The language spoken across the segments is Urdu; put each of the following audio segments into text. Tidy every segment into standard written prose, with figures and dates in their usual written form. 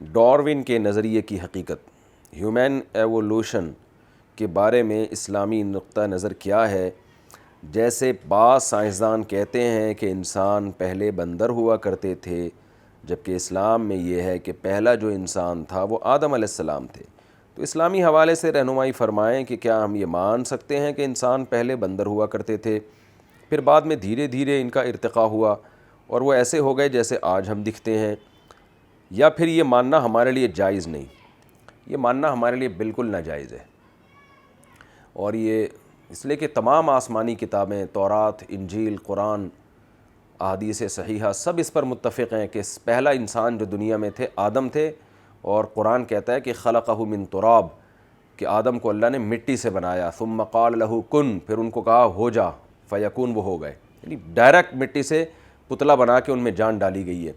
ڈارون کے نظریے کی حقیقت، ہیومن ایوولوشن کے بارے میں اسلامی نقطہ نظر کیا ہے؟ جیسے بعض سائنسدان کہتے ہیں کہ انسان پہلے بندر ہوا کرتے تھے، جبکہ اسلام میں یہ ہے کہ پہلا جو انسان تھا وہ آدم علیہ السلام تھے۔ تو اسلامی حوالے سے رہنمائی فرمائیں کہ کیا ہم یہ مان سکتے ہیں کہ انسان پہلے بندر ہوا کرتے تھے، پھر بعد میں دھیرے دھیرے ان کا ارتقاء ہوا اور وہ ایسے ہو گئے جیسے آج ہم دکھتے ہیں، یا پھر یہ ماننا ہمارے لیے جائز نہیں؟ یہ ماننا ہمارے لیے بالکل ناجائز ہے، اور یہ اس لیے کہ تمام آسمانی کتابیں، تورات، انجیل، قرآن، احادیث صحیحہ سب اس پر متفق ہیں کہ پہلا انسان جو دنیا میں تھے آدم تھے، اور قرآن کہتا ہے کہ خلقہ من تراب، کہ آدم کو اللہ نے مٹی سے بنایا، ثم قال له کن، پھر ان کو کہا ہو جا، فیکون، وہ ہو گئے، یعنی ڈائریکٹ مٹی سے پتلا بنا کے ان میں جان ڈالی گئی ہے۔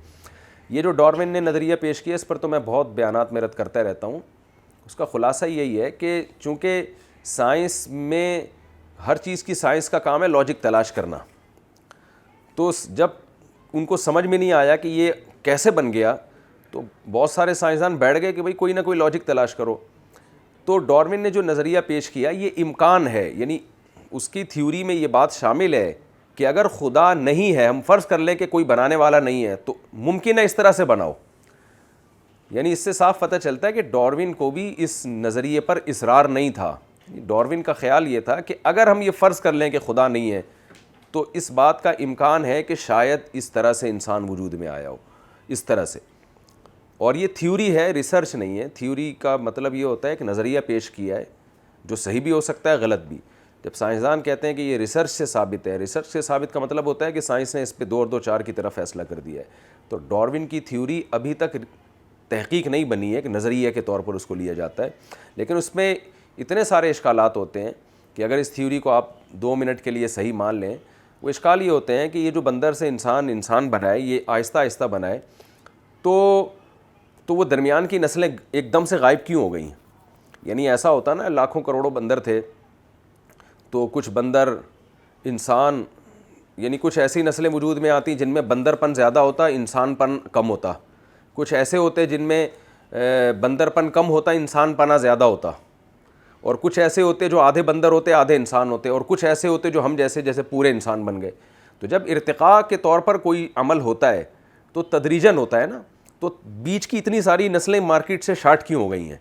یہ جو ڈارون نے نظریہ پیش کیا، اس پر تو میں بہت بیانات میں رد کرتا رہتا ہوں۔ اس کا خلاصہ یہی ہے کہ چونکہ سائنس میں ہر چیز کی سائنس کا کام ہے لاجک تلاش کرنا، تو جب ان کو سمجھ میں نہیں آیا کہ یہ کیسے بن گیا، تو بہت سارے سائنسدان بیٹھ گئے کہ بھئی کوئی نہ کوئی لاجک تلاش کرو۔ تو ڈارون نے جو نظریہ پیش کیا یہ امکان ہے، یعنی اس کی تھیوری میں یہ بات شامل ہے کہ اگر خدا نہیں ہے، ہم فرض کر لیں کہ کوئی بنانے والا نہیں ہے، تو ممکن ہے اس طرح سے بناؤ۔ یعنی اس سے صاف پتہ چلتا ہے کہ ڈارون کو بھی اس نظریے پر اصرار نہیں تھا۔ ڈارون کا خیال یہ تھا کہ اگر ہم یہ فرض کر لیں کہ خدا نہیں ہے، تو اس بات کا امکان ہے کہ شاید اس طرح سے انسان وجود میں آیا ہو، اس طرح سے۔ اور یہ تھیوری ہے، ریسرچ نہیں ہے۔ تھیوری کا مطلب یہ ہوتا ہے کہ نظریہ پیش کیا ہے جو صحیح بھی ہو سکتا ہے، غلط بھی۔ جب سائنسدان کہتے ہیں کہ یہ ریسرچ سے ثابت ہے، ریسرچ سے ثابت کا مطلب ہوتا ہے کہ سائنس نے اس پہ 2 اور 2 4 کی طرف فیصلہ کر دیا ہے۔ تو ڈارون کی تھیوری ابھی تک تحقیق نہیں بنی ہے کہ نظریہ کے طور پر اس کو لیا جاتا ہے، لیکن اس میں اتنے سارے اشکالات ہوتے ہیں کہ اگر اس تھیوری کو آپ 2 منٹ کے لیے صحیح مان لیں، وہ اشکال یہ ہوتے ہیں کہ یہ جو بندر سے انسان بنائے، یہ آہستہ آہستہ بنائے، تو وہ درمیان کی نسلیں ایک دم سے غائب کیوں ہو گئیں؟ یعنی ایسا ہوتا نا، لاکھوں کروڑوں بندر تھے، تو کچھ بندر انسان، یعنی کچھ ایسی نسلیں وجود میں آتی جن میں بندر پن زیادہ ہوتا، انسان پن کم ہوتا۔ کچھ ایسے ہوتے جن میں بندر پن کم ہوتا، انسان پنا زیادہ ہوتا۔ اور کچھ ایسے ہوتے جو آدھے بندر ہوتے آدھے انسان ہوتے، اور کچھ ایسے ہوتے جو ہم جیسے پورے انسان بن گئے۔ تو جب ارتقاء کے طور پر کوئی عمل ہوتا ہے تو تدریجاً ہوتا ہے نا، تو بیچ کی اتنی ساری نسلیں مارکیٹ سے شارٹ کیوں ہو گئی ہیں؟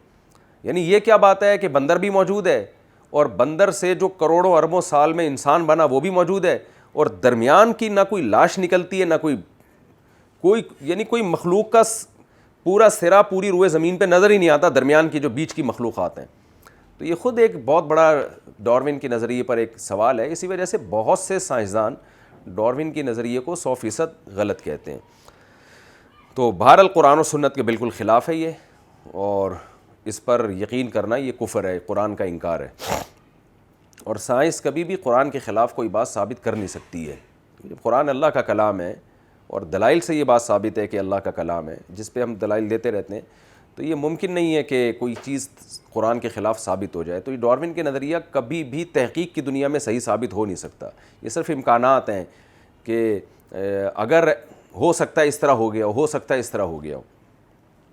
یعنی یہ کیا بات ہے کہ بندر بھی موجود ہے، اور بندر سے جو کروڑوں اربوں سال میں انسان بنا وہ بھی موجود ہے، اور درمیان کی نہ کوئی لاش نکلتی ہے، نہ یعنی کوئی مخلوق کا پورا سرا پوری روئے زمین پہ نظر ہی نہیں آتا، درمیان کی جو بیچ کی مخلوقات ہیں۔ تو یہ خود ایک بہت بڑا ڈارون کے نظریے پر ایک سوال ہے۔ اسی وجہ سے بہت سے سائنسدان ڈارون کے نظریے کو 100% غلط کہتے ہیں۔ تو بہرحال قرآن و سنت کے بالکل خلاف ہے یہ، اور اس پر یقین کرنا یہ کفر ہے، قرآن کا انکار ہے۔ اور سائنس کبھی بھی قرآن کے خلاف کوئی بات ثابت کر نہیں سکتی ہے۔ قرآن اللہ کا کلام ہے، اور دلائل سے یہ بات ثابت ہے کہ اللہ کا کلام ہے، جس پہ ہم دلائل دیتے رہتے ہیں۔ تو یہ ممکن نہیں ہے کہ کوئی چیز قرآن کے خلاف ثابت ہو جائے۔ تو یہ ڈارون کے نظریہ کبھی بھی تحقیق کی دنیا میں صحیح ثابت ہو نہیں سکتا۔ یہ صرف امکانات ہیں کہ اگر ہو سکتا ہے اس طرح ہو گیا ہو سکتا ہے اس طرح ہو گیا ہو۔